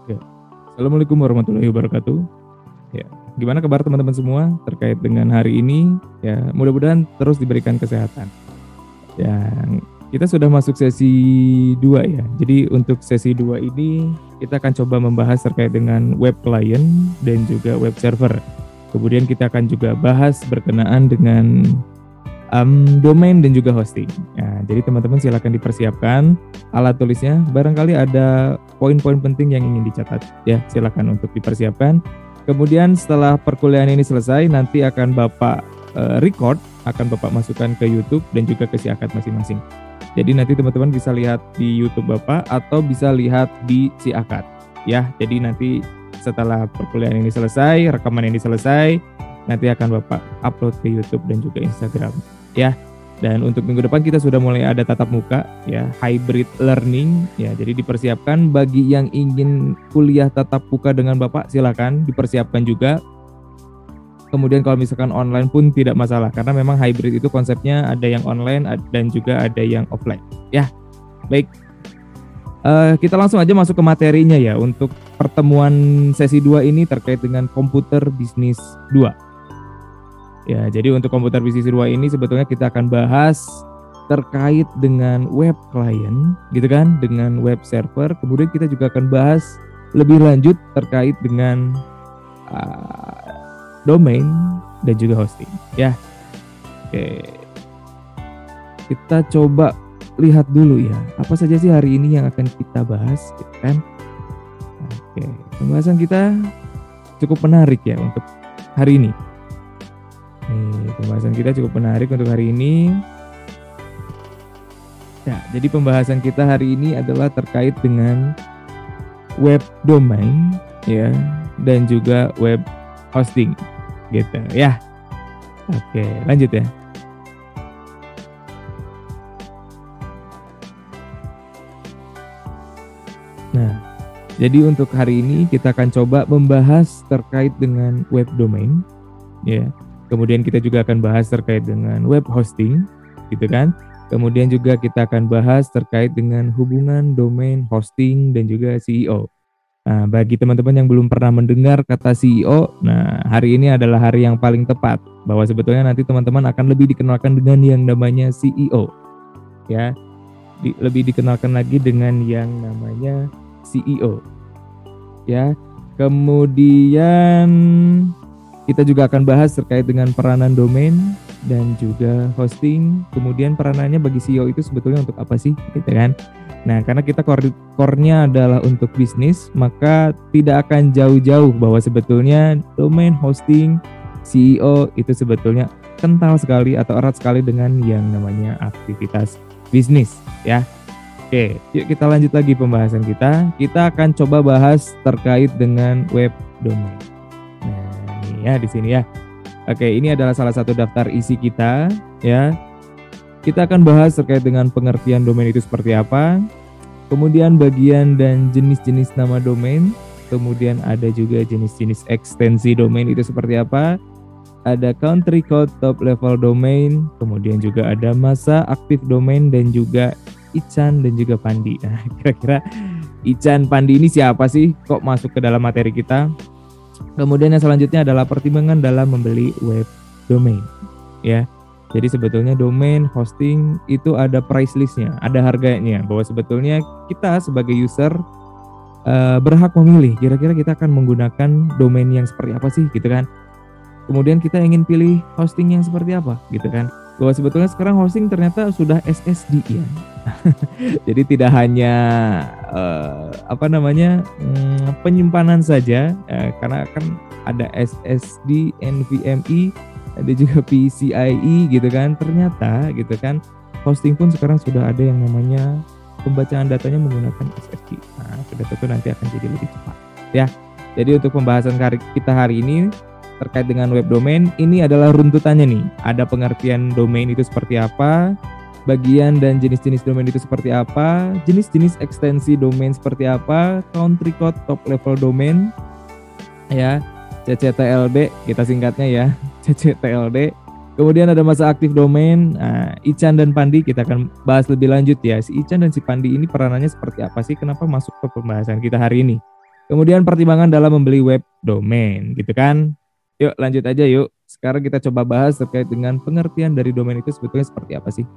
Ya. Assalamualaikum warahmatullahi wabarakatuh. Ya, gimana kabar teman-teman semua terkait dengan hari ini? Ya, mudah-mudahan terus diberikan kesehatan. Ya, kita sudah masuk sesi 2 ya. Jadi untuk sesi 2 ini kita akan coba membahas terkait dengan web client dan juga web server. Kemudian kita akan juga bahas berkenaan dengan domain dan juga hosting. Ya, jadi teman-teman silakan dipersiapkan alat tulisnya. Barangkali ada poin-poin penting yang ingin dicatat. Ya, silakan untuk dipersiapkan. Kemudian setelah perkuliahan ini selesai, nanti akan Bapak record, akan Bapak masukkan ke YouTube dan juga ke si akad masing-masing. Jadi nanti teman-teman bisa lihat di YouTube Bapak atau bisa lihat di si akad. Ya, jadi nanti setelah perkuliahan ini selesai, rekaman ini selesai, nanti akan Bapak upload ke YouTube dan juga Instagram. Ya, dan untuk minggu depan kita sudah mulai ada tatap muka, ya, hybrid learning, ya. Jadi dipersiapkan bagi yang ingin kuliah tatap muka dengan Bapak, silakan dipersiapkan juga. Kemudian kalau misalkan online pun tidak masalah, karena memang hybrid itu konsepnya ada yang online dan juga ada yang offline. Ya, baik. Kita langsung aja masuk ke materinya ya, untuk pertemuan sesi 2 ini terkait dengan komputer bisnis 2. Ya, jadi untuk komputer bisnis 2 ini sebetulnya kita akan bahas terkait dengan web client, gitu kan, dengan web server. Kemudian kita juga akan bahas lebih lanjut terkait dengan domain dan juga hosting. Ya, oke. Kita coba lihat dulu ya, apa saja sih hari ini yang akan kita bahas, gitu kan? Oke, pembahasan kita cukup menarik ya untuk hari ini. Nih, pembahasan kita cukup menarik untuk hari ini. Ya, jadi pembahasan kita hari ini adalah terkait dengan web domain ya, dan juga web hosting gitu ya. Oke, lanjut ya. Nah, jadi untuk hari ini kita akan coba membahas terkait dengan web domain ya. Kemudian kita juga akan bahas terkait dengan web hosting, gitu kan. Kemudian juga kita akan bahas terkait dengan hubungan domain, hosting, dan juga CEO. Nah, bagi teman-teman yang belum pernah mendengar kata CEO, nah hari ini adalah hari yang paling tepat. Bahwa sebetulnya nanti teman-teman akan lebih dikenalkan dengan yang namanya CEO. Ya, lebih dikenalkan lagi dengan yang namanya CEO. Ya, kemudian kita juga akan bahas terkait dengan peranan domain dan juga hosting. Kemudian peranannya bagi CEO itu sebetulnya untuk apa sih, gitu kan? Nah, karena kita core-nya adalah untuk bisnis, maka tidak akan jauh-jauh bahwa sebetulnya domain, hosting, CEO itu sebetulnya kental sekali atau erat sekali dengan yang namanya aktivitas bisnis, ya. Oke, yuk kita lanjut lagi pembahasan kita. Kita akan coba bahas terkait dengan web domain. Ya, di sini ya. Oke, ini adalah salah satu daftar isi kita ya. Kita akan bahas terkait dengan pengertian domain itu seperti apa. Kemudian bagian dan jenis-jenis nama domain. Kemudian ada juga jenis-jenis ekstensi domain itu seperti apa. Ada country code top level domain. Kemudian juga ada masa aktif domain dan juga Ican dan juga Pandi. Nah, kira-kira Ican, Pandi ini siapa sih? Kok masuk ke dalam materi kita? Kemudian yang selanjutnya adalah pertimbangan dalam membeli web domain ya. Jadi sebetulnya domain, hosting itu ada price listnya, ada harganya, bahwa sebetulnya kita sebagai user berhak memilih kira-kira kita akan menggunakan domain yang seperti apa sih, gitu kan. Kemudian kita ingin pilih hosting yang seperti apa, gitu kan. Bahwa sebetulnya sekarang hosting ternyata sudah SSD ya. Jadi tidak hanya penyimpanan saja, karena kan ada SSD, NVMe, ada juga PCIe gitu kan. Ternyata gitu kan, hosting pun sekarang sudah ada yang namanya pembacaan datanya menggunakan SSD. Nah, sudah tentu nanti akan jadi lebih cepat ya. Jadi untuk pembahasan kita hari ini terkait dengan web domain, ini adalah runtutannya nih. Ada pengertian domain itu seperti apa, bagian dan jenis-jenis domain itu seperti apa, jenis-jenis ekstensi domain seperti apa, country code top level domain ya, CCTLD kita singkatnya ya, CCTLD. Kemudian ada masa aktif domain. Nah, Ican dan Pandi kita akan bahas lebih lanjut ya. Si Ican dan si Pandi ini peranannya seperti apa sih? Kenapa masuk ke pembahasan kita hari ini? Kemudian pertimbangan dalam membeli web domain, gitu kan. Yuk lanjut aja yuk. Sekarang kita coba bahas terkait dengan pengertian dari domain itu sebetulnya seperti apa sih.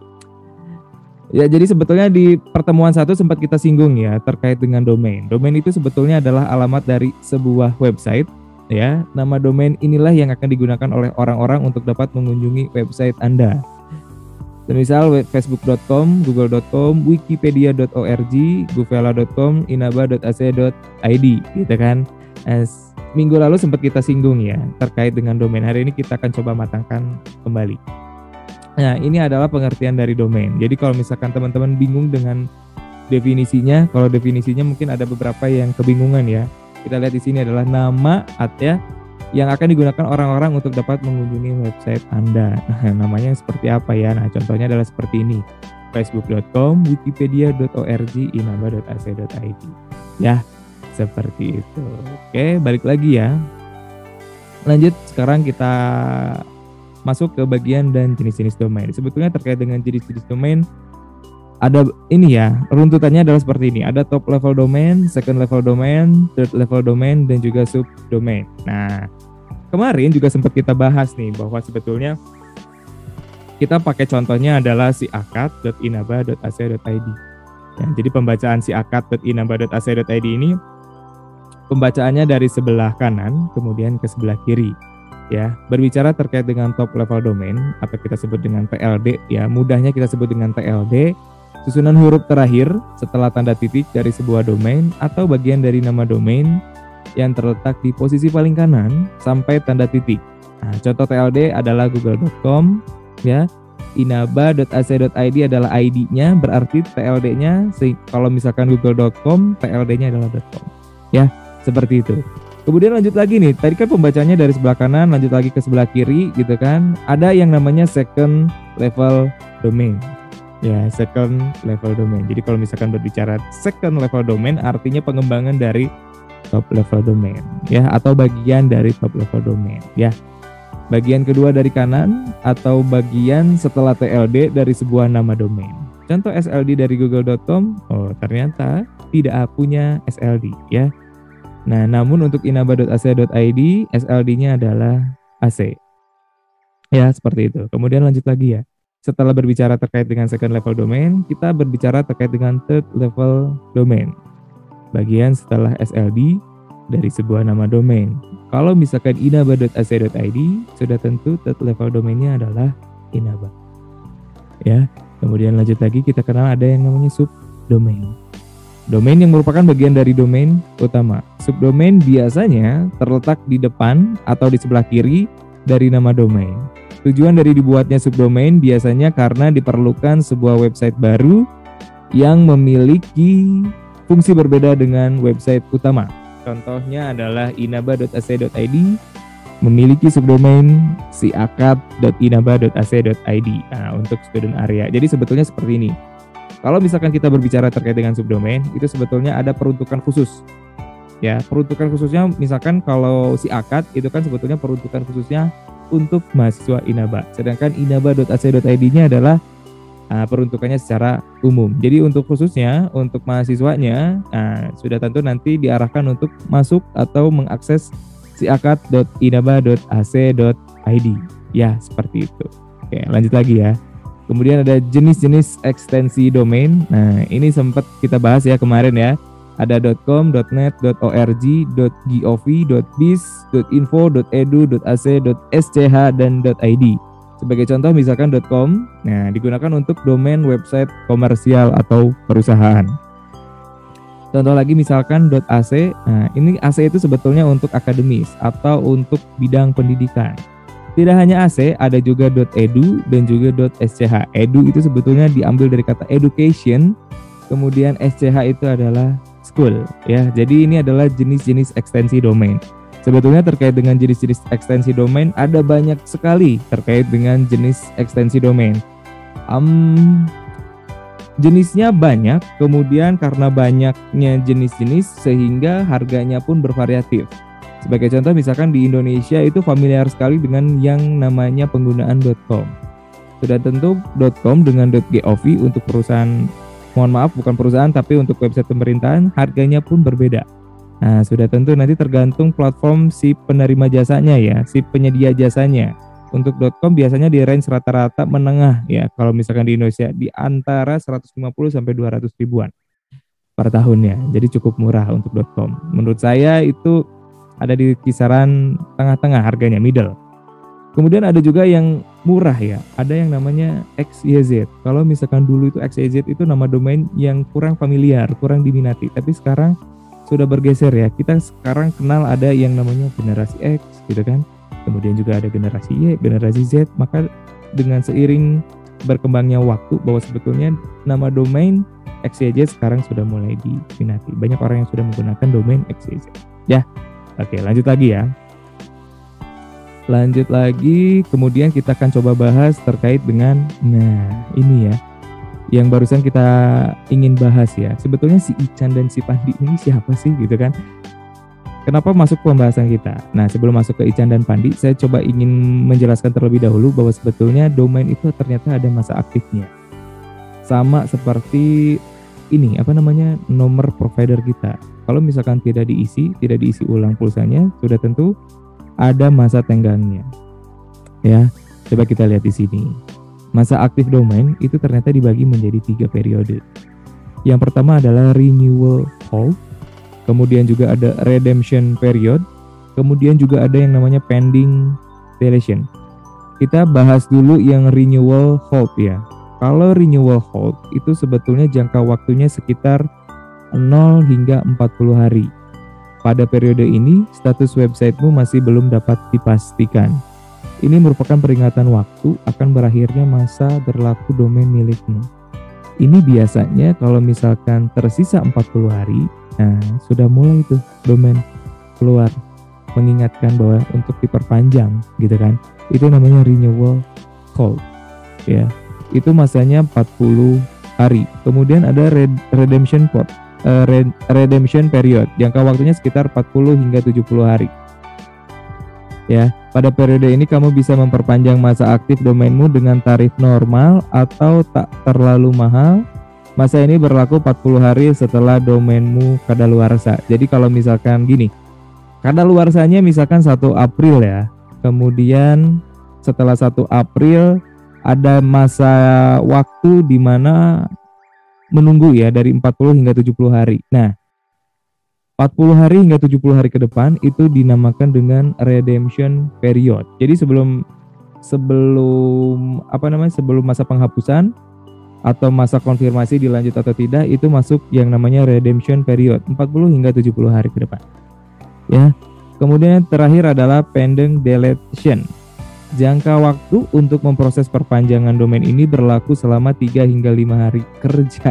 Ya, jadi sebetulnya di pertemuan 1 sempat kita singgung ya terkait dengan domain. Domain itu sebetulnya adalah alamat dari sebuah website ya. Nama domain inilah yang akan digunakan oleh orang-orang untuk dapat mengunjungi website Anda. Misal facebook.com, google.com, wikipedia.org, guvela.com, inaba.ac.id gitu kan. Minggu lalu sempat kita singgung ya terkait dengan domain. Hari ini kita akan coba matangkan kembali. Nah, ini adalah pengertian dari domain. Jadi kalau misalkan teman-teman bingung dengan definisinya, kalau definisinya mungkin ada beberapa yang kebingungan ya. Kita lihat di sini adalah nama ya yang akan digunakan orang-orang untuk dapat mengunjungi website Anda. Nah, namanya seperti apa ya? Nah, contohnya adalah seperti ini. facebook.com, wikipedia.org, inaba.ac.id. Ya, seperti itu. Oke, balik lagi ya. Lanjut, sekarang kita masuk ke bagian dan jenis-jenis domain. Sebetulnya terkait dengan jenis-jenis domain ada ini ya, runtutannya adalah seperti ini. Ada top level domain, second level domain, third level domain, dan juga subdomain. Nah, kemarin juga sempat kita bahas nih bahwa sebetulnya kita pakai contohnya adalah siakat.inaba.ac.id. Ya, jadi pembacaan siakat.inaba.ac.id ini pembacaannya dari sebelah kanan kemudian ke sebelah kiri. Ya, berbicara terkait dengan top level domain atau kita sebut dengan TLD ya, mudahnya kita sebut dengan TLD, susunan huruf terakhir setelah tanda titik dari sebuah domain atau bagian dari nama domain yang terletak di posisi paling kanan sampai tanda titik. Nah, contoh TLD adalah google.com ya, inaba.ac.id adalah ID-nya, berarti TLD-nya kalau misalkan google.com, TLD-nya adalah .com. Ya, seperti itu. Kemudian lanjut lagi nih, tadi kan pembacanya dari sebelah kanan, lanjut lagi ke sebelah kiri gitu kan. Ada yang namanya second level domain. Ya, second level domain. Jadi kalau misalkan berbicara second level domain artinya pengembangan dari top level domain ya, atau bagian dari top level domain ya. Bagian kedua dari kanan atau bagian setelah TLD dari sebuah nama domain. Contoh SLD dari google.com, oh ternyata tidak punya SLD ya. Nah, namun untuk inaba.ac.id, SLD-nya adalah AC. Ya, seperti itu. Kemudian lanjut lagi ya. Setelah berbicara terkait dengan second level domain, kita berbicara terkait dengan third level domain. Bagian setelah SLD dari sebuah nama domain. Kalau misalkan inaba.ac.id, sudah tentu third level domainnya adalah inaba. Ya, kemudian lanjut lagi kita kenal ada yang namanya subdomain. Domain yang merupakan bagian dari domain utama. Subdomain biasanya terletak di depan atau di sebelah kiri dari nama domain. Tujuan dari dibuatnya subdomain biasanya karena diperlukan sebuah website baru yang memiliki fungsi berbeda dengan website utama. Contohnya adalah inaba.ac.id memiliki subdomain siakat.inaba.ac.id. Nah, untuk student area. Jadi sebetulnya seperti ini. Kalau misalkan kita berbicara terkait dengan subdomain, itu sebetulnya ada peruntukan khusus. Ya, peruntukan khususnya misalkan kalau siakat itu kan sebetulnya peruntukan khususnya untuk mahasiswa Inaba. Sedangkan inaba.ac.id-nya adalah peruntukannya secara umum. Jadi untuk khususnya untuk mahasiswanya sudah tentu nanti diarahkan untuk masuk atau mengakses siakat.inaba.ac.id. Ya, seperti itu. Oke, lanjut lagi ya. Kemudian ada jenis-jenis ekstensi domain. Nah, ini sempat kita bahas ya kemarin ya. Ada .com, .net, .org, .gov, .biz, .info, .edu, .ac, .sch, dan .id. Sebagai contoh misalkan .com, nah digunakan untuk domain website komersial atau perusahaan. Contoh lagi misalkan .ac, nah ini AC itu sebetulnya untuk akademis atau untuk bidang pendidikan. Tidak hanya AC, ada juga .edu dan juga .sch. Edu itu sebetulnya diambil dari kata education, kemudian sch itu adalah school ya. Jadi ini adalah jenis-jenis ekstensi domain. Sebetulnya terkait dengan jenis-jenis ekstensi domain ada banyak sekali terkait dengan jenis ekstensi domain. Jenisnya banyak, kemudian karena banyaknya jenis-jenis sehingga harganya pun bervariatif. Sebagai contoh misalkan di Indonesia itu familiar sekali dengan yang namanya penggunaan .com. Sudah tentu .com dengan .gov untuk perusahaan, mohon maaf bukan perusahaan tapi untuk website pemerintahan harganya pun berbeda. Nah, sudah tentu nanti tergantung platform si penerima jasanya ya, si penyedia jasanya. Untuk .com biasanya di range rata-rata menengah ya. Kalau misalkan di Indonesia di antara 150 sampai 200 ribuan per tahunnya. Jadi cukup murah untuk .com. Menurut saya itu ada di kisaran tengah-tengah harganya, middle. Kemudian ada juga yang murah ya. Ada yang namanya XYZ. Kalau misalkan dulu itu XYZ itu nama domain yang kurang familiar, kurang diminati. Tapi sekarang sudah bergeser ya. Kita sekarang kenal ada yang namanya generasi X gitu kan. Kemudian juga ada generasi Y, generasi Z. Maka dengan seiring berkembangnya waktu bahwa sebetulnya nama domain XYZ sekarang sudah mulai diminati. Banyak orang yang sudah menggunakan domain XYZ. Ya. Oke, lanjut lagi ya. Lanjut lagi, kemudian kita akan coba bahas terkait dengan ini ya. Yang barusan kita ingin bahas ya. Sebetulnya si Ican dan si Pandi ini siapa sih gitu kan? Kenapa masuk ke pembahasan kita? Nah, sebelum masuk ke Ican dan Pandi, saya coba ingin menjelaskan terlebih dahulu bahwa sebetulnya domain itu ternyata ada masa aktifnya. Sama seperti ini, nomor provider kita. Kalau misalkan tidak diisi ulang pulsanya, sudah tentu ada masa tenggangnya. Ya, coba kita lihat di sini. Masa aktif domain itu ternyata dibagi menjadi 3 periode. Yang pertama adalah renewal hold, kemudian juga ada redemption period, kemudian juga ada yang namanya pending deletion. Kita bahas dulu yang renewal hold ya. Kalau renewal hold itu sebetulnya jangka waktunya sekitar 0 hingga 40 hari. Pada periode ini, status websitemu masih belum dapat dipastikan. Ini merupakan peringatan waktu akan berakhirnya masa berlaku domain milikmu. Ini biasanya kalau misalkan tersisa 40 hari, nah sudah mulai tuh domain keluar mengingatkan bahwa untuk diperpanjang gitu kan. Itu namanya renewal call. Ya. Itu masanya 40 hari. Kemudian ada redemption period. Jangka waktunya sekitar 40 hingga 70 hari. Ya, pada periode ini kamu bisa memperpanjang masa aktif domainmu dengan tarif normal atau tak terlalu mahal. Masa ini berlaku 40 hari setelah domainmu kadaluarsa. Jadi kalau misalkan gini, kadaluarsanya misalkan 1 April ya. Kemudian setelah 1 April ada masa waktu di mana menunggu ya dari 40 hingga 70 hari. Nah, 40 hari hingga 70 hari ke depan itu dinamakan dengan redemption period. Jadi sebelum masa penghapusan atau masa konfirmasi dilanjut atau tidak itu masuk yang namanya redemption period 40 hingga 70 hari ke depan. Ya. Kemudian terakhir adalah pending deletion. Jangka waktu untuk memproses perpanjangan domain ini berlaku selama 3 hingga 5 hari kerja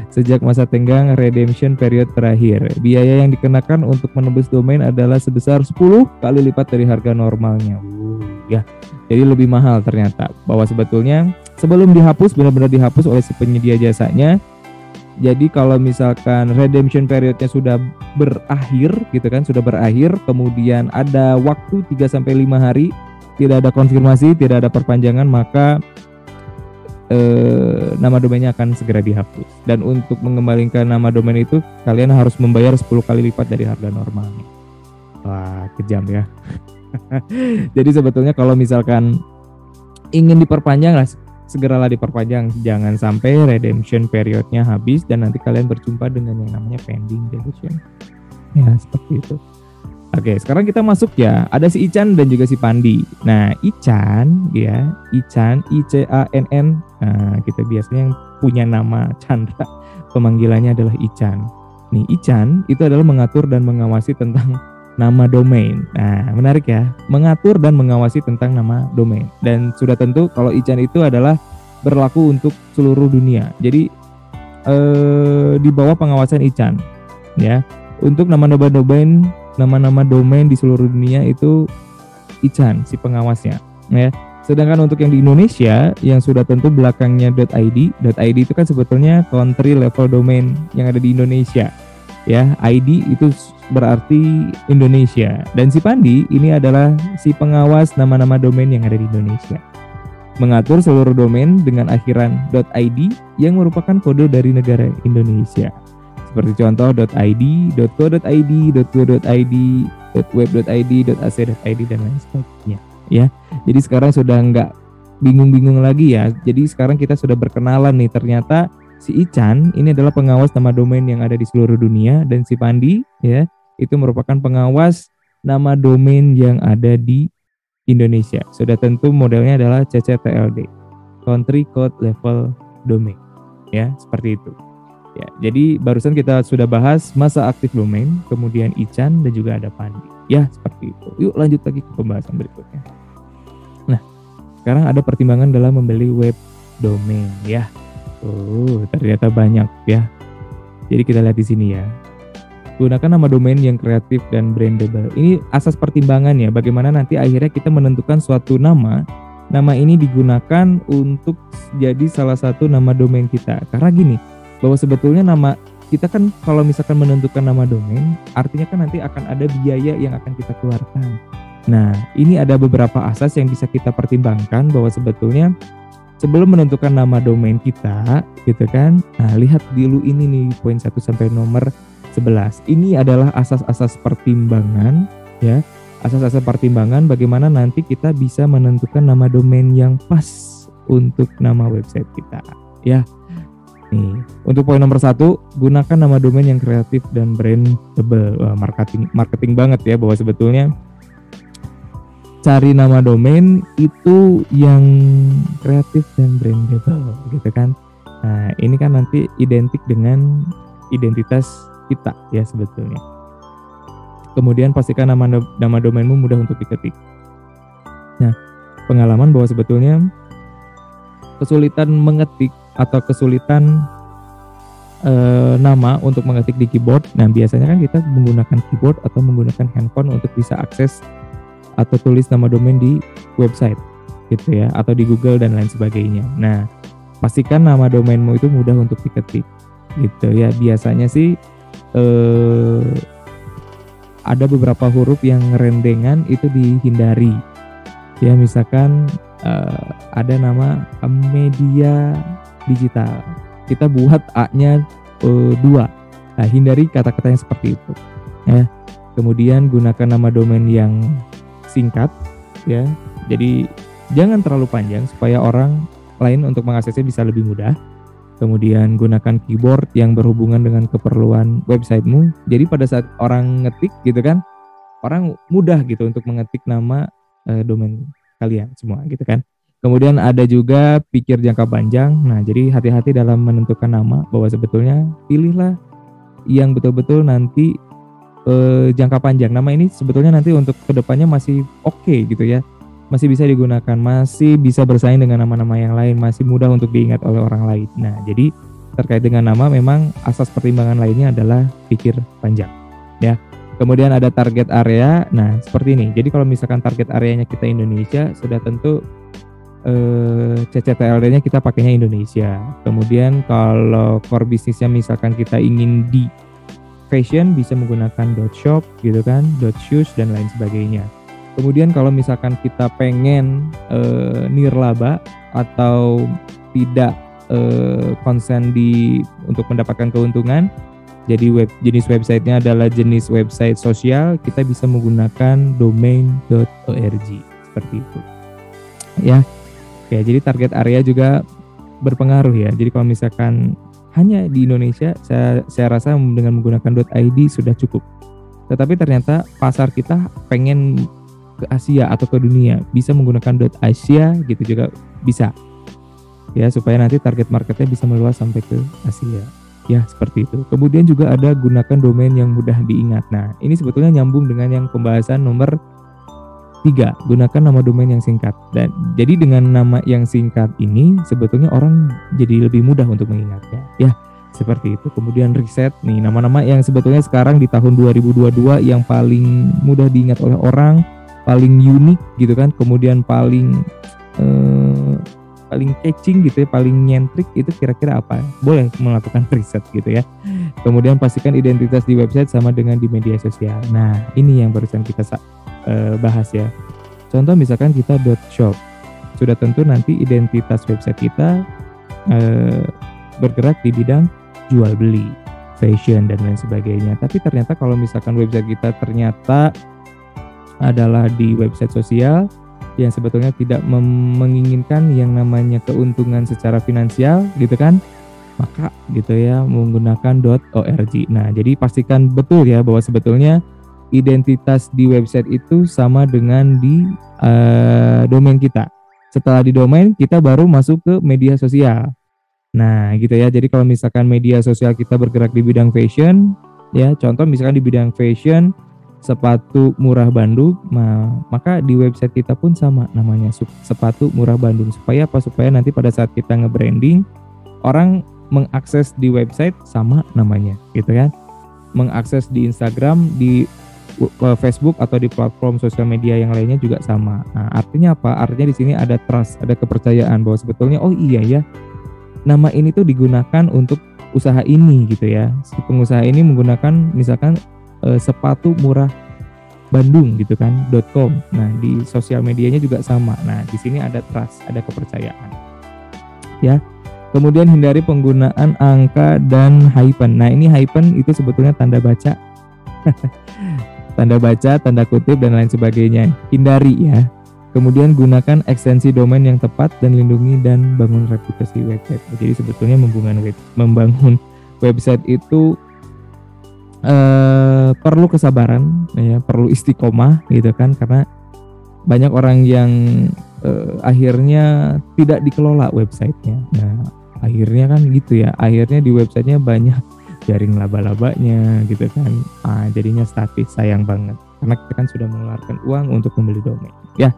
sejak masa tenggang redemption period terakhir. Biaya yang dikenakan untuk menembus domain adalah sebesar 10 kali lipat dari harga normalnya. Ya, jadi lebih mahal ternyata. Bahwa sebetulnya sebelum dihapus, benar-benar dihapus oleh si penyedia jasanya. Jadi kalau misalkan redemption periodnya sudah berakhir gitu kan, sudah berakhir, kemudian ada waktu 3 sampai 5 hari tidak ada konfirmasi, tidak ada perpanjangan, maka nama domainnya akan segera dihapus. Dan untuk mengembalikan nama domain itu kalian harus membayar 10 kali lipat dari harga normalnya. Wah, kejam ya. Jadi sebetulnya kalau misalkan ingin diperpanjang lah, segeralah diperpanjang. Jangan sampai redemption periodnya habis dan nanti kalian berjumpa dengan yang namanya pending deletion. Ya, seperti itu. Oke, sekarang kita masuk ya. Ada si Ican dan juga si Pandi. Nah, Ican ya, Ican, ICANN. Nah, kita biasanya yang punya nama Chandra, pemanggilannya adalah Ican. Nih, Ican itu adalah mengatur dan mengawasi tentang nama domain. Nah, menarik ya. Mengatur dan mengawasi tentang nama domain. Dan sudah tentu kalau Ican itu adalah berlaku untuk seluruh dunia. Jadi di bawah pengawasan Ican ya. Untuk nama-nama domain di seluruh dunia itu Ican si pengawasnya ya. Sedangkan untuk yang di Indonesia yang sudah tentu belakangnya .id itu kan sebetulnya country level domain yang ada di Indonesia ya. ID itu berarti Indonesia. Dan si Pandi ini adalah si pengawas nama-nama domain yang ada di Indonesia. Mengatur seluruh domain dengan akhiran .id yang merupakan kode dari negara Indonesia. Seperti contoh .id, .co.id, .go.id, .web.id, .ac.id dan lain sebagainya. Ya, jadi sekarang sudah nggak bingung-bingung lagi ya. Jadi sekarang kita sudah berkenalan nih, ternyata si Ican ini adalah pengawas nama domain yang ada di seluruh dunia, dan si Pandi ya itu merupakan pengawas nama domain yang ada di Indonesia. Sudah tentu modelnya adalah CCTLD, Country Code Level Domain. Ya, seperti itu. Ya, jadi barusan kita sudah bahas masa aktif domain, kemudian Ican dan juga ada Pandi. Ya, seperti itu. Yuk lanjut lagi ke pembahasan berikutnya. Nah, sekarang ada pertimbangan dalam membeli web domain ya. Ternyata banyak ya. Jadi kita lihat di sini ya. Gunakan nama domain yang kreatif dan brandable. Ini asas pertimbangan ya. Bagaimana nanti akhirnya kita menentukan suatu nama. Nama ini digunakan untuk jadi salah satu nama domain kita. Karena gini, bahwa sebetulnya nama kita kan kalau misalkan menentukan nama domain, artinya kan nanti akan ada biaya yang akan kita keluarkan. Nah, ini ada beberapa asas yang bisa kita pertimbangkan bahwa sebetulnya sebelum menentukan nama domain kita, gitu kan. Nah, lihat dulu ini nih poin 1 sampai nomor 11. Ini adalah asas-asas pertimbangan ya. Asas-asas pertimbangan bagaimana nanti kita bisa menentukan nama domain yang pas untuk nama website kita ya. Nih, untuk poin nomor 1, gunakan nama domain yang kreatif dan brandable. Wah, marketing banget ya, bahwa sebetulnya cari nama domain itu yang kreatif dan brandable gitu kan. Nah, ini kan nanti identik dengan identitas kita ya sebetulnya. Kemudian pastikan nama domainmu mudah untuk diketik. Nah, pengalaman bahwa sebetulnya kesulitan mengetik atau kesulitan nama untuk mengetik di keyboard. Nah, biasanya kan kita menggunakan keyboard atau menggunakan handphone untuk bisa akses atau tulis nama domain di website gitu ya, atau di Google dan lain sebagainya. Nah, pastikan nama domainmu itu mudah untuk diketik gitu ya. Biasanya sih ada beberapa huruf yang rendengan itu dihindari ya. Misalkan ada nama media digital, kita buat A-nya 2. Nah, hindari kata-kata yang seperti itu ya. Kemudian gunakan nama domain yang singkat ya. Jadi jangan terlalu panjang supaya orang lain untuk mengaksesnya bisa lebih mudah. Kemudian gunakan keyboard yang berhubungan dengan keperluan websitemu. Jadi pada saat orang ngetik gitu kan, orang mudah gitu untuk mengetik nama domain kalian semua gitu kan. Kemudian ada juga pikir jangka panjang. Nah, jadi hati-hati dalam menentukan nama, bahwa sebetulnya pilihlah yang betul-betul nanti jangka panjang. Nama ini sebetulnya nanti untuk kedepannya masih oke gitu ya. Masih bisa digunakan, masih bisa bersaing dengan nama-nama yang lain, masih mudah untuk diingat oleh orang lain. Nah, jadi terkait dengan nama memang asas pertimbangan lainnya adalah pikir panjang ya. Kemudian ada target area. Nah, seperti ini. Jadi kalau misalkan target areanya kita Indonesia, sudah tentu CCTLD-nya kita pakainya Indonesia. Kemudian kalau core bisnisnya misalkan kita ingin di fashion, bisa menggunakan .shop gitu kan, .shoes dan lain sebagainya. Kemudian kalau misalkan kita pengen nirlaba atau tidak konsen untuk mendapatkan keuntungan, jadi jenis websitenya adalah jenis website sosial, kita bisa menggunakan domain.org seperti itu ya. Oke, jadi target area juga berpengaruh ya. Jadi kalau misalkan hanya di Indonesia, saya rasa dengan menggunakan .id sudah cukup. Tetapi ternyata pasar kita pengen ke Asia atau ke dunia, bisa menggunakan .asia gitu juga bisa ya, supaya nanti target marketnya bisa meluas sampai ke Asia ya, seperti itu. Kemudian juga ada gunakan domain yang mudah diingat. Nah, ini sebetulnya nyambung dengan yang pembahasan nomor 3, gunakan nama domain yang singkat. Dan jadi dengan nama yang singkat ini sebetulnya orang jadi lebih mudah untuk mengingatnya ya, seperti itu. Kemudian riset nih, nama-nama yang sebetulnya sekarang di tahun 2022 yang paling mudah diingat oleh orang, paling unik gitu kan, kemudian paling catching gitu ya, paling nyentrik, itu kira-kira apa? Boleh melakukan riset gitu ya. Kemudian pastikan identitas di website sama dengan di media sosial. Nah, ini yang barusan kita bahas ya. Contoh misalkan kita .shop, sudah tentu nanti identitas website kita bergerak di bidang jual beli fashion dan lain sebagainya. Tapi ternyata kalau misalkan website kita ternyata adalah di website sosial yang sebetulnya tidak menginginkan yang namanya keuntungan secara finansial gitu kan, maka gitu ya menggunakan .org. Nah, jadi pastikan betul ya bahwa sebetulnya identitas di website itu sama dengan di domain kita. Setelah di domain, kita baru masuk ke media sosial. Nah, gitu ya. Jadi kalau misalkan media sosial kita bergerak di bidang fashion, ya contoh misalkan di bidang fashion, sepatu murah Bandung, maka di website kita pun sama namanya, sepatu murah Bandung. Supaya apa? Supaya nanti pada saat kita nge-branding, orang mengakses di website sama namanya, gitu kan? Mengakses di Instagram, di Facebook atau di platform sosial media yang lainnya juga sama. Nah, artinya apa? Artinya di sini ada trust, ada kepercayaan bahwa sebetulnya oh iya ya, nama ini tuh digunakan untuk usaha ini gitu ya. Si pengusaha ini menggunakan misalkan sepatu murah Bandung gitu kan .com. Nah, di sosial medianya juga sama. Nah, di sini ada trust, ada kepercayaan. Ya. Kemudian hindari penggunaan angka dan hyphen. Nah, ini hyphen itu sebetulnya tanda baca. Tanda baca, tanda kutip dan lain sebagainya. Hindari ya. Kemudian gunakan ekstensi domain yang tepat dan lindungi dan bangun reputasi website. Jadi sebetulnya membangun website itu perlu kesabaran ya, perlu istiqomah gitu kan, karena banyak orang yang akhirnya tidak dikelola websitenya. Nah, akhirnya kan gitu ya, akhirnya di websitenya banyak jaring laba-labanya gitu kan, jadinya statis, sayang banget karena kita kan sudah mengeluarkan uang untuk membeli domain ya.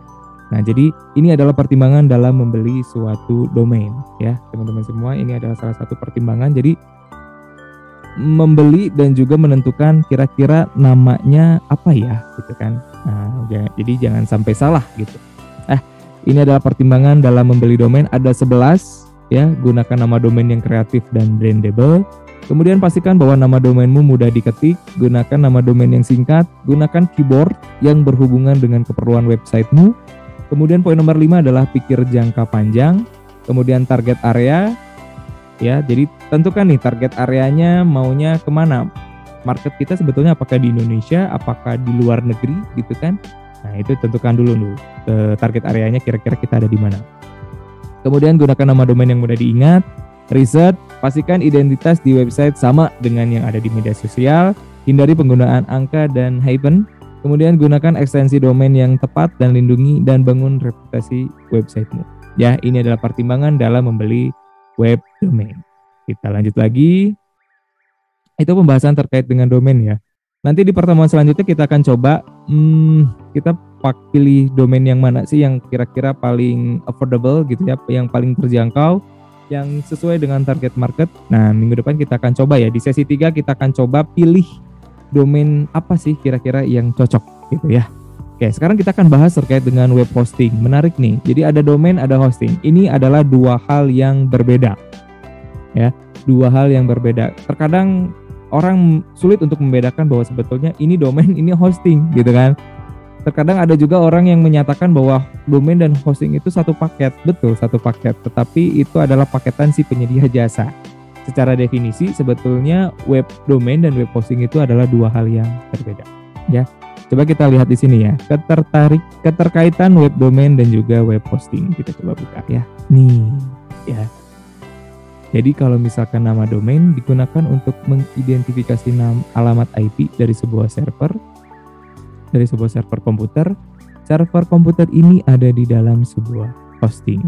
Nah, jadi ini adalah pertimbangan dalam membeli suatu domain ya teman-teman semua. Ini adalah salah satu pertimbangan. Jadi membeli dan juga menentukan kira-kira namanya apa ya gitu kan. Nah, jadi jangan sampai salah gitu. Ini adalah pertimbangan dalam membeli domain, ada 11 ya. Gunakan nama domain yang kreatif dan brandable. Kemudian pastikan bahwa nama domainmu mudah diketik, gunakan nama domain yang singkat, gunakan keyword yang berhubungan dengan keperluan websitemu. Kemudian poin nomor 5 adalah pikir jangka panjang. Kemudian target area, ya jadi tentukan nih target areanya maunya kemana. Market kita sebetulnya apakah di Indonesia, apakah di luar negeri gitu kan. Nah, itu tentukan dulu target areanya kira-kira kita ada di mana. Kemudian gunakan nama domain yang mudah diingat. Riset, pastikan identitas di website sama dengan yang ada di media sosial. Hindari penggunaan angka dan hyphen. Kemudian gunakan ekstensi domain yang tepat dan lindungi dan bangun reputasi websitemu. Ya, ini adalah pertimbangan dalam membeli web domain. Kita lanjut lagi. Itu pembahasan terkait dengan domain ya. Nanti di pertemuan selanjutnya kita akan coba kita pilih domain yang mana sih yang kira-kira paling affordable gitu ya, yang paling terjangkau, yang sesuai dengan target market. Nah, minggu depan kita akan coba ya, di sesi 3 kita akan coba pilih domain apa sih kira-kira yang cocok gitu ya. Oke, sekarang kita akan bahas terkait dengan web hosting. Menarik nih, jadi ada domain, ada hosting. Ini adalah dua hal yang berbeda ya, dua hal yang berbeda. Terkadang orang sulit untuk membedakan bahwa sebetulnya ini domain, ini hosting gitu kan. Terkadang ada juga orang yang menyatakan bahwa domain dan hosting itu satu paket. Betul, satu paket, tetapi itu adalah paketan si penyedia jasa. Secara definisi sebetulnya web domain dan web hosting itu adalah dua hal yang berbeda. Ya, coba kita lihat di sini ya, keterkaitan web domain dan juga web hosting. Kita coba buka ya. Nih, ya. Jadi kalau misalkan nama domain digunakan untuk mengidentifikasi alamat IP dari sebuah server komputer. Server komputer ini ada di dalam sebuah hosting.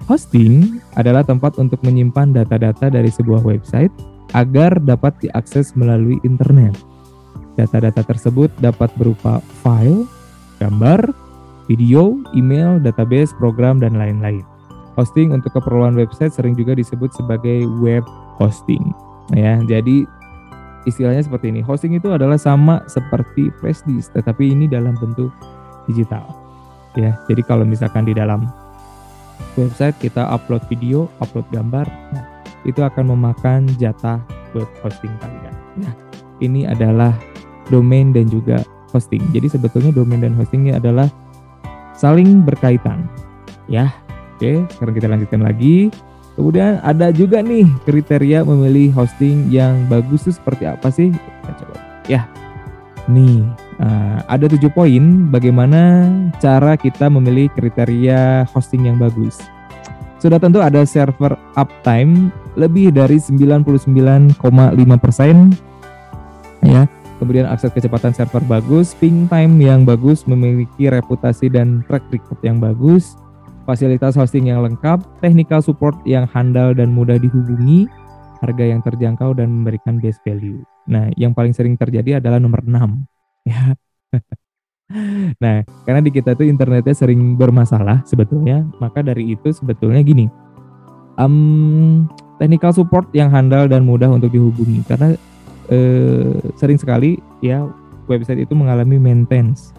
Hosting adalah tempat untuk menyimpan data-data dari sebuah website agar dapat diakses melalui internet. Data-data tersebut dapat berupa file, gambar, video, email, database, program, dan lain-lain. Hosting untuk keperluan website sering juga disebut sebagai web hosting. Ya, jadi istilahnya seperti ini. Hosting itu adalah sama seperti flash disk, tetapi ini dalam bentuk digital. Ya, jadi kalau misalkan di dalam website kita upload video, upload gambar, nah, itu akan memakan jatah web hosting kalian. Nah, ini adalah domain dan juga hosting. Jadi sebetulnya domain dan hosting ini adalah saling berkaitan. Ya, oke. Sekarang kita lanjutkan lagi. Kemudian ada juga nih kriteria memilih hosting yang bagus itu seperti apa sih? Kita coba. Ya, nih ada 7 poin bagaimana cara kita memilih kriteria hosting yang bagus. Sudah tentu ada server uptime lebih dari 99,5%, ya. Kemudian akses kecepatan server bagus, ping time yang bagus, memiliki reputasi dan track record yang bagus, fasilitas hosting yang lengkap, technical support yang handal dan mudah dihubungi, harga yang terjangkau dan memberikan best value. Nah, yang paling sering terjadi adalah nomor 6. Ya. Nah, karena di kita tuh internetnya sering bermasalah sebetulnya, maka dari itu sebetulnya gini. Technical support yang handal dan mudah untuk dihubungi, karena sering sekali ya website itu mengalami maintenance.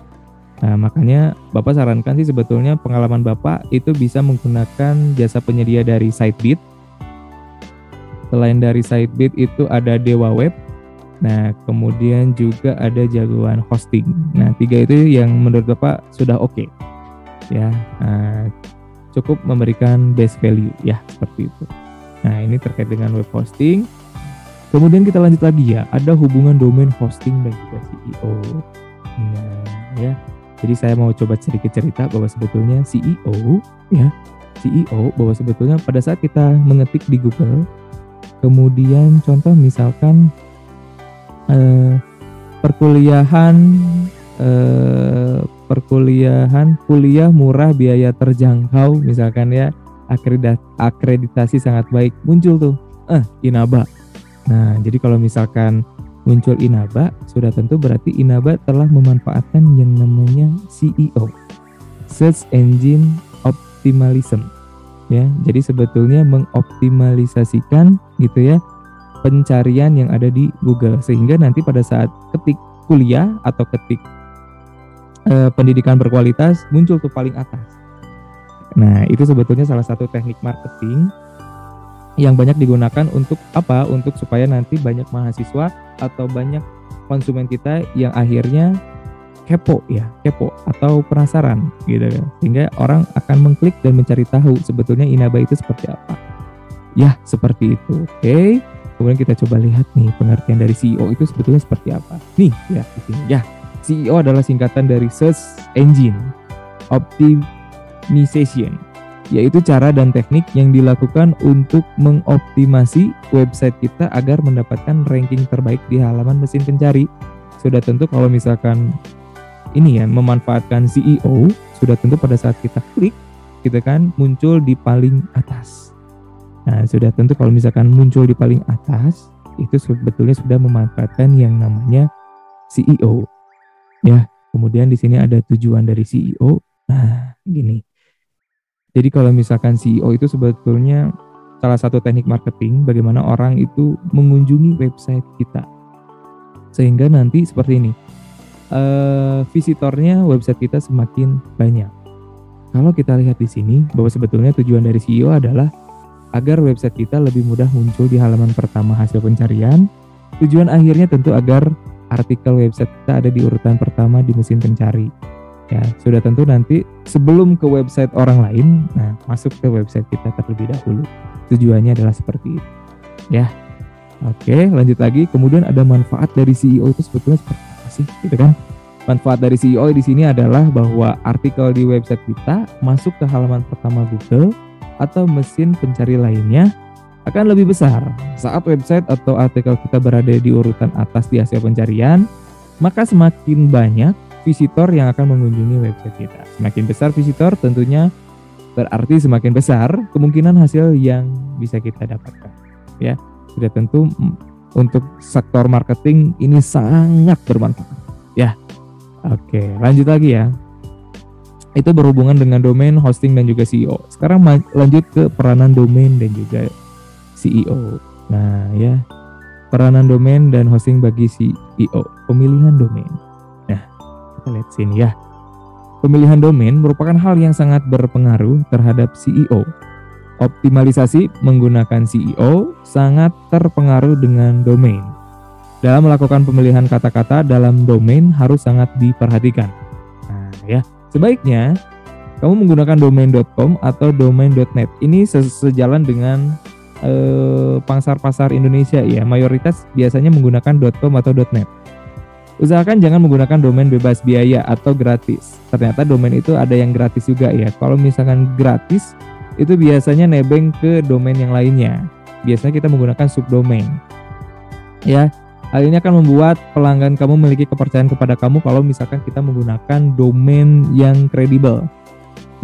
Nah, makanya Bapak sarankan sih sebetulnya pengalaman Bapak itu bisa menggunakan jasa penyedia dari Sitebit. Selain dari Sitebit itu ada Dewa Web. Nah, kemudian juga ada Jagoan Hosting. Nah, 3 itu yang menurut Bapak sudah oke. Ya, cukup memberikan best value ya, seperti itu. Nah, ini terkait dengan web hosting. Kemudian kita lanjut lagi ya, ada hubungan domain hosting dan juga CEO. Nah, ya. Jadi saya mau coba sedikit cerita bahwa sebetulnya CEO bahwa sebetulnya pada saat kita mengetik di Google, kemudian contoh misalkan kuliah murah biaya terjangkau misalkan ya, akreditasi sangat baik, muncul tuh Inaba. Nah, jadi kalau misalkan muncul Inaba, sudah tentu berarti Inaba telah memanfaatkan yang namanya SEO, Search Engine Optimalism. Ya, jadi sebetulnya mengoptimalisasikan gitu ya pencarian yang ada di Google, sehingga nanti pada saat ketik kuliah atau ketik pendidikan berkualitas muncul tuh paling atas. Nah, itu sebetulnya salah satu teknik marketing yang banyak digunakan untuk apa? Untuk supaya nanti banyak mahasiswa atau banyak konsumen kita yang akhirnya kepo atau penasaran gitu kan. Sehingga orang akan mengklik dan mencari tahu sebetulnya Inaba itu seperti apa. Ya, seperti itu. Oke. Kemudian kita coba lihat nih pengertian dari CEO itu sebetulnya seperti apa. Nih, ya di sini. Ya, CEO adalah singkatan dari Search Engine Optimization, yaitu cara dan teknik yang dilakukan untuk mengoptimasi website kita agar mendapatkan ranking terbaik di halaman mesin pencari. Sudah tentu kalau misalkan ini ya memanfaatkan SEO, sudah tentu pada saat kita klik, kita kan muncul di paling atas. Nah, sudah tentu kalau misalkan muncul di paling atas, itu sebetulnya sudah memanfaatkan yang namanya SEO. Ya, kemudian di sini ada tujuan dari SEO. Nah, gini. Jadi kalau misalkan SEO itu sebetulnya salah satu teknik marketing bagaimana orang itu mengunjungi website kita. Sehingga nanti seperti ini, visitornya website kita semakin banyak. Kalau kita lihat di sini bahwa sebetulnya tujuan dari SEO adalah agar website kita lebih mudah muncul di halaman pertama hasil pencarian. Tujuan akhirnya tentu agar artikel website kita ada di urutan pertama di mesin pencari. Ya, sudah tentu nanti sebelum ke website orang lain, nah masuk ke website kita terlebih dahulu. Tujuannya adalah seperti itu. Ya, oke, lanjut lagi. Kemudian ada manfaat dari SEO itu sebetulnya seperti apa sih, gitu kan? Manfaat dari SEO di sini adalah bahwa artikel di website kita masuk ke halaman pertama Google atau mesin pencari lainnya akan lebih besar saat website atau artikel kita berada di urutan atas di hasil pencarian. Maka semakin banyak visitor yang akan mengunjungi website kita. Semakin besar visitor tentunya berarti semakin besar kemungkinan hasil yang bisa kita dapatkan. Ya, sudah tentu untuk sektor marketing ini sangat bermanfaat. Ya, oke, lanjut lagi ya. Itu berhubungan dengan domain, hosting dan juga SEO. Sekarang lanjut ke peranan domain dan juga SEO. Nah, ya, peranan domain dan hosting bagi SEO. Pemilihan domain. Lihat sini ya. Pemilihan domain merupakan hal yang sangat berpengaruh terhadap SEO. Optimalisasi menggunakan SEO sangat terpengaruh dengan domain. Dalam melakukan pemilihan kata-kata dalam domain harus sangat diperhatikan. Nah, ya, sebaiknya kamu menggunakan domain.com atau domain.net. Ini sejalan dengan pangsa pasar Indonesia ya. Mayoritas biasanya menggunakan .com atau .net. Usahakan jangan menggunakan domain bebas biaya atau gratis. Ternyata domain itu ada yang gratis juga ya. Kalau misalkan gratis, itu biasanya nebeng ke domain yang lainnya. Biasanya kita menggunakan subdomain. Ya, hal ini akan membuat pelanggan kamu memiliki kepercayaan kepada kamu kalau misalkan kita menggunakan domain yang kredibel.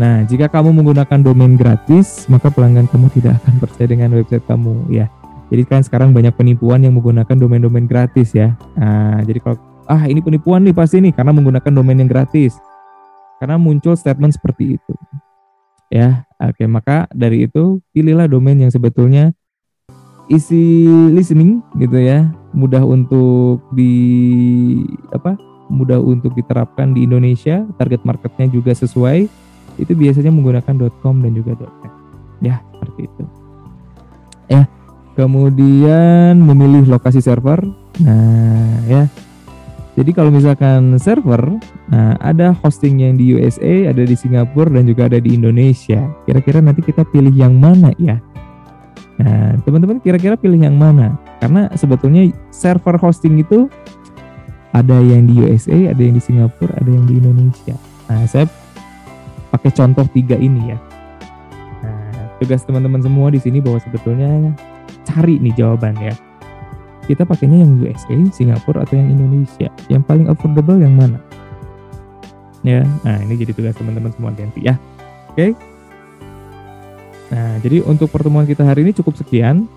Nah, jika kamu menggunakan domain gratis, maka pelanggan kamu tidak akan percaya dengan website kamu ya. Jadi kan sekarang banyak penipuan yang menggunakan domain-domain gratis ya. Nah, jadi kalau ini penipuan nih pasti nih karena menggunakan domain yang gratis. Karena muncul statement seperti itu. Ya, oke, maka dari itu pilihlah domain yang sebetulnya easy listening gitu ya, mudah untuk mudah untuk diterapkan di Indonesia, target marketnya juga sesuai. Itu biasanya menggunakan .com dan juga .net. Ya, seperti itu. Ya, kemudian memilih lokasi server. Nah, ya. Jadi kalau misalkan server, ada hosting yang di USA, ada di Singapura dan juga ada di Indonesia. Kira-kira nanti kita pilih yang mana ya? Nah, teman-teman kira-kira pilih yang mana? Karena sebetulnya server hosting itu ada yang di USA, ada yang di Singapura, ada yang di Indonesia. Nah, saya pakai contoh 3 ini ya. Nah, tugas teman-teman semua di sini bahwa sebetulnya cari nih jawaban ya. Kita pakainya yang USA, Singapura atau yang Indonesia? Yang paling affordable yang mana? Ya, nah ini jadi tugas teman-teman semua ganti ya. Oke. Nah, jadi untuk pertemuan kita hari ini cukup sekian.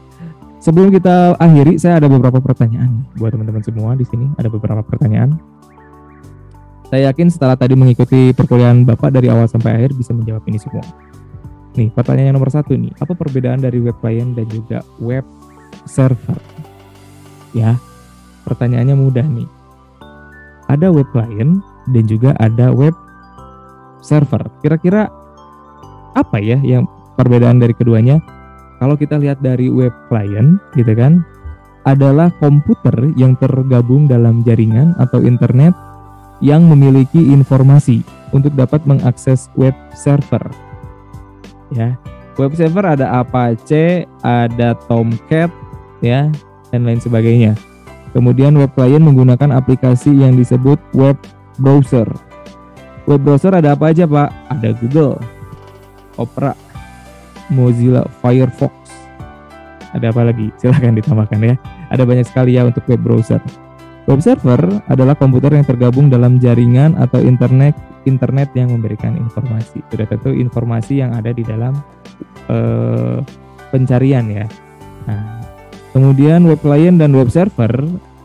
Sebelum kita akhiri, saya ada beberapa pertanyaan buat teman-teman semua di sini. Ada beberapa pertanyaan. Saya yakin setelah tadi mengikuti perkuliahan Bapak dari awal sampai akhir bisa menjawab ini semua. Nih, pertanyaan yang nomor 1 nih. Apa perbedaan dari web client dan juga web server? Ya, pertanyaannya mudah nih. Ada web client dan juga ada web server. Kira-kira apa ya yang perbedaan dari keduanya? Kalau kita lihat dari web client gitu kan, adalah komputer yang tergabung dalam jaringan atau internet yang memiliki informasi untuk dapat mengakses web server. Ya, web server ada Apache, ada Tomcat, ya, dan lain sebagainya. Kemudian web client menggunakan aplikasi yang disebut web browser. Web browser ada apa aja, Pak? Ada Google, Opera, Mozilla Firefox. Ada apa lagi? Silahkan ditambahkan ya. Ada banyak sekali ya untuk web browser. Web server adalah komputer yang tergabung dalam jaringan atau internet yang memberikan informasi. Sudah tentu informasi yang ada di dalam pencarian ya. Nah, kemudian web client dan web server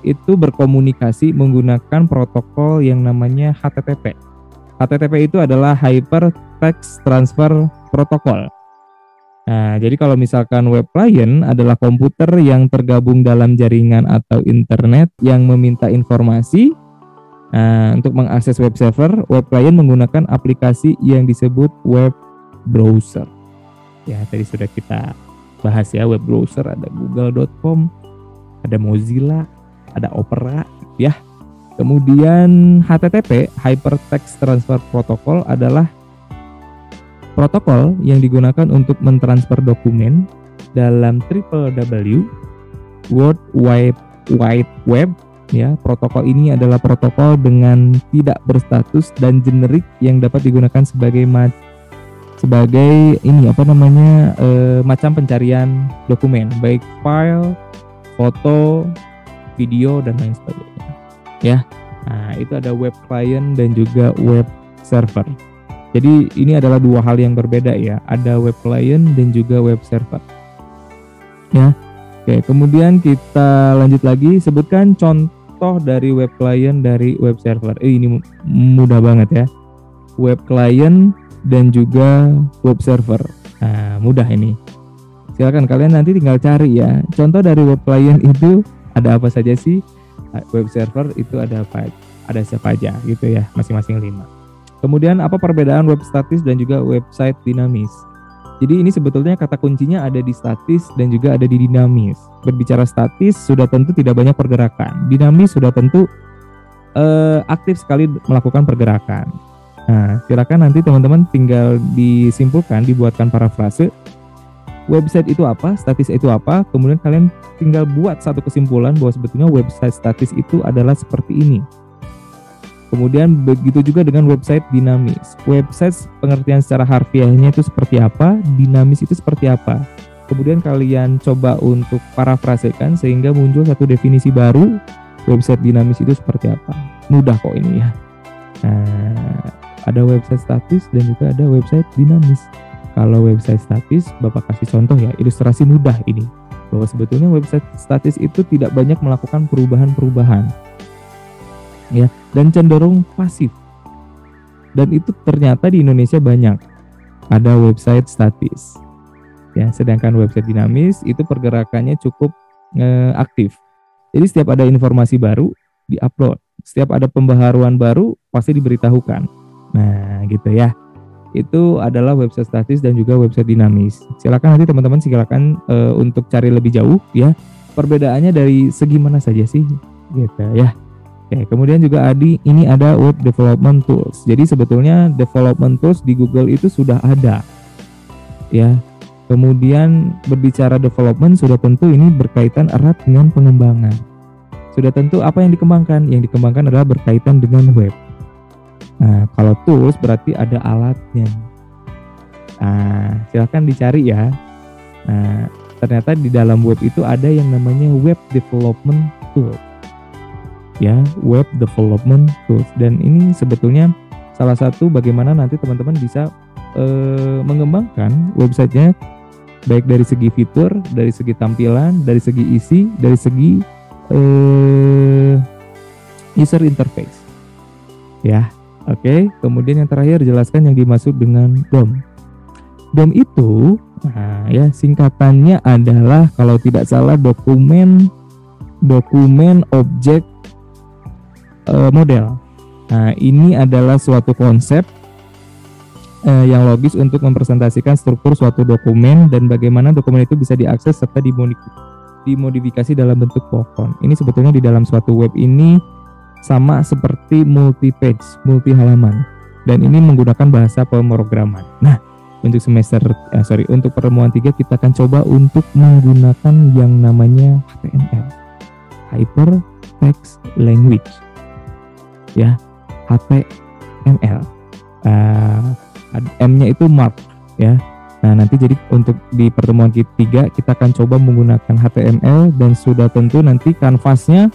itu berkomunikasi menggunakan protokol yang namanya HTTP. HTTP itu adalah Hypertext Transfer Protocol. Nah, jadi kalau misalkan web client adalah komputer yang tergabung dalam jaringan atau internet yang meminta informasi. Nah, untuk mengakses web server, web client menggunakan aplikasi yang disebut web browser. Ya, tadi sudah kita bahas ya, web browser ada google.com, ada Mozilla, ada Opera, ya. Kemudian HTTP, Hypertext Transfer Protocol adalah protokol yang digunakan untuk mentransfer dokumen dalam www World Wide Web ya. Protokol ini adalah protokol dengan tidak berstatus dan generik yang dapat digunakan sebagai macam pencarian dokumen, baik file, foto, video dan lain sebagainya. Ya. Nah, itu ada web client dan juga web server. Jadi ini adalah dua hal yang berbeda ya. Ada web client dan juga web server. Ya. Oke, kemudian kita lanjut lagi, sebutkan contoh dari web client dari web server. Ini mudah banget ya. Web client dan juga web server. Nah, mudah ini. Silakan kalian nanti tinggal cari ya. Contoh dari web client itu ada apa saja sih? Web server itu ada apa? Ada siapa aja gitu ya, masing-masing 5. Kemudian apa perbedaan web statis dan juga website dinamis? Jadi ini sebetulnya kata kuncinya ada di statis dan juga ada di dinamis. Berbicara statis sudah tentu tidak banyak pergerakan. Dinamis sudah tentu aktif sekali melakukan pergerakan. Nah, silakan nanti teman-teman tinggal disimpulkan, dibuatkan parafrase. Website itu apa, statis itu apa, kemudian kalian tinggal buat satu kesimpulan bahwa sebetulnya website statis itu adalah seperti ini. Kemudian begitu juga dengan website dinamis. Website pengertian secara harfiahnya itu seperti apa, dinamis itu seperti apa. Kemudian kalian coba untuk parafrasekan sehingga muncul satu definisi baru, website dinamis itu seperti apa. Mudah kok ini ya. Nah, ada website statis dan juga ada website dinamis. Kalau website statis, Bapak kasih contoh ya, ilustrasi mudah ini. Bahwa sebetulnya website statis itu tidak banyak melakukan perubahan-perubahan. Ya, dan cenderung pasif. Dan itu ternyata di Indonesia banyak. Ada website statis. Ya, sedangkan website dinamis itu pergerakannya cukup aktif. Jadi setiap ada informasi baru di-upload. Setiap ada pembaharuan baru pasti diberitahukan. Nah, gitu ya. Itu adalah website statis dan juga website dinamis. Silakan nanti teman-teman untuk cari lebih jauh ya. Perbedaannya dari segi mana saja sih? Gitu ya. Oke, kemudian juga ini ada web development tools. Jadi sebetulnya development tools di Google itu sudah ada. Ya. Kemudian berbicara development sudah tentu ini berkaitan erat dengan pengembangan. Sudah tentu apa yang dikembangkan? Yang dikembangkan adalah berkaitan dengan web. Nah, kalau tools berarti ada alatnya. Nah, silahkan dicari ya. Nah, ternyata di dalam web itu ada yang namanya web development tool. Ya, web development tools. Dan ini sebetulnya salah satu bagaimana nanti teman-teman bisa mengembangkan websitenya baik dari segi fitur, dari segi tampilan, dari segi isi, dari segi user interface. Ya, oke. Kemudian yang terakhir jelaskan yang dimaksud dengan DOM. DOM itu, nah ya singkatannya adalah kalau tidak salah dokumen objek model. Nah, ini adalah suatu konsep yang logis untuk mempresentasikan struktur suatu dokumen dan bagaimana dokumen itu bisa diakses serta dimodifikasi dalam bentuk pohon. Ini sebetulnya di dalam suatu web ini sama seperti multi halaman, dan ini menggunakan bahasa pemrograman. Nah, untuk pertemuan 3 kita akan coba untuk menggunakan yang namanya HTML, Hypertext Language. Ya, HTML. M-nya itu mark ya. Nah, nanti jadi untuk di pertemuan ketiga kita akan coba menggunakan HTML dan sudah tentu nanti kanvasnya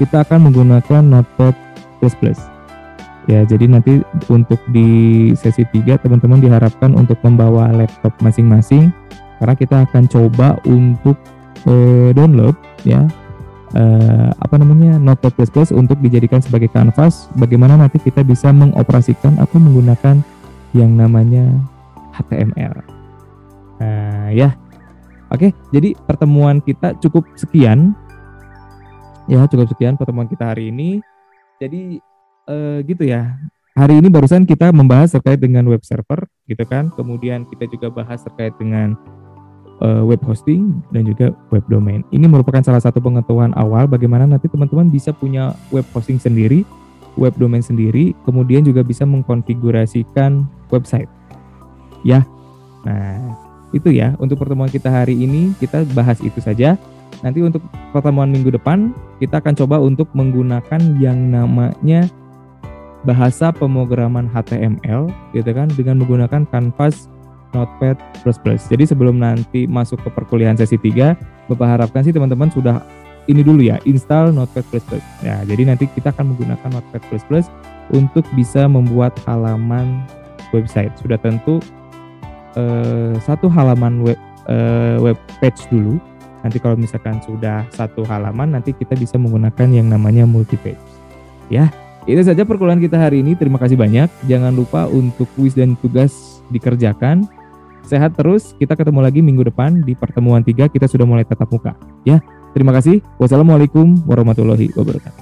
kita akan menggunakan Notepad++. Ya, jadi nanti untuk di sesi 3 teman-teman diharapkan untuk membawa laptop masing-masing karena kita akan coba untuk download ya Notepad++ untuk dijadikan sebagai kanvas bagaimana nanti kita bisa mengoperasikan atau menggunakan yang namanya HTML. Ya, oke. Jadi pertemuan kita cukup sekian. Ya, cukup sekian pertemuan kita hari ini. Jadi gitu ya. Hari ini barusan kita membahas terkait dengan web server, gitu kan. Kemudian kita juga bahas terkait dengan web hosting dan juga web domain. Ini merupakan salah satu pengetahuan awal bagaimana nanti teman-teman bisa punya web hosting sendiri, web domain sendiri, kemudian juga bisa mengkonfigurasikan website. Ya. Nah, itu ya untuk pertemuan kita hari ini kita bahas itu saja. Nanti untuk pertemuan minggu depan kita akan coba untuk menggunakan yang namanya bahasa pemrograman HTML, gitu kan, dengan menggunakan kanvas Notepad++. Jadi sebelum nanti masuk ke perkuliahan sesi 3, Bapak harapkan sih teman-teman sudah ini dulu ya, install Notepad++. Ya, jadi nanti kita akan menggunakan Notepad++ untuk bisa membuat halaman website. Sudah tentu satu halaman web page dulu. Nanti kalau misalkan sudah satu halaman, nanti kita bisa menggunakan yang namanya multi page. Ya, itu saja perkuliahan kita hari ini. Terima kasih banyak. Jangan lupa untuk kuis dan tugas dikerjakan. Sehat terus, kita ketemu lagi minggu depan di pertemuan 3, kita sudah mulai tatap muka. Ya, terima kasih. Wassalamualaikum warahmatullahi wabarakatuh.